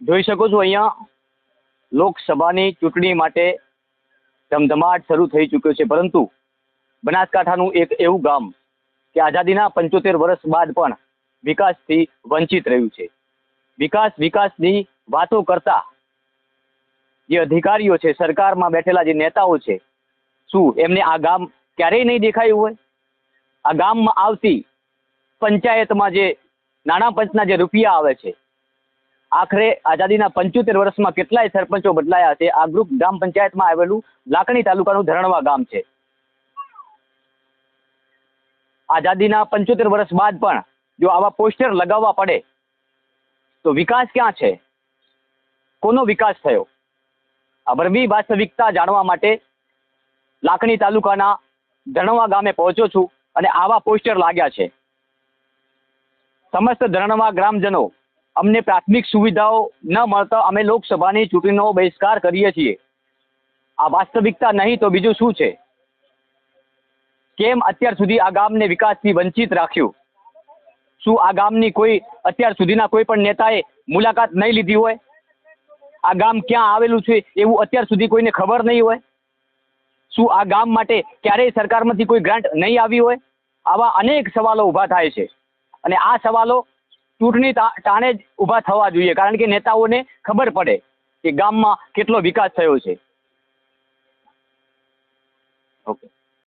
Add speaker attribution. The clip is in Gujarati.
Speaker 1: જોઈ શકો છો અહીંયા લોકસભાની ચૂંટણી માટે ધમધમાટ શરૂ થઈ ચૂક્યો છે, પરંતુ બનાસકાંઠાનું એક એવું ગામ કે આઝાદીના 75 વર્ષ બાદ પણ વિકાસથી વંચિત રહ્યું છે. વિકાસની વાતો કરતા જે અધિકારીઓ છે, સરકારમાં બેઠેલા જે નેતાઓ છે, શું એમને આ ગામ ક્યારેય નહીં દેખાયું હોય? આ ગામમાં આવતી પંચાયતમાં જે નાણાં પંચના જે રૂપિયા આવે છે, આખરે આઝાદીના 75 વર્ષમાં કેટલાય સરપંચો બદલાયા છે. આ ગ્રામ પંચાયતમાં આવેલું લાખણી તાલુકાનું ધરણવા ગામ છે. આઝાદીના 75 વર્ષ બાદ પણ જો આવા પોસ્ટર લગાવવા પડે તો વિકાસ ક્યાં છે? કોનો વિકાસ થયો? આ બરબી વાસ્તવિકતા જાણવા માટે લાખણી તાલુકાના ધરણવા ગામે પહોંચ્યો છું અને આવા પોસ્ટર લાગ્યા છે. સમસ્ત ધરણવા ગ્રામજનો, અમને પ્રાથમિક સુવિધાઓ ન મળતા અમે લોકસભાની ચૂંટણીનો બહિષ્કાર કરીએ છીએ. આ વાસ્તવિકતા નહીં તો બીજું શું છે? કેમ અત્યાર સુધી આ ગામને વિકાસથી વંચિત રાખ્યું? શું આ ગામની કોઈ અત્યાર સુધીના કોઈ પણ નેતાએ મુલાકાત નહીં લીધી હોય? આ ગામ ક્યાં આવેલું છે એવું અત્યાર સુધી કોઈને ખબર નહીં હોય? શું આ ગામ માટે ક્યારેય સરકારમાંથી કોઈ ગ્રાન્ટ નહીં આવી હોય? આવા અનેક સવાલો ઊભા થાય છે અને આ સવાલો ચૂંટણી ટાણે જ ઊભા થવા જોઈએ, કારણ કે નેતાઓને ખબર પડે કે ગામમાં કેટલો વિકાસ થયો છે. ઓકે.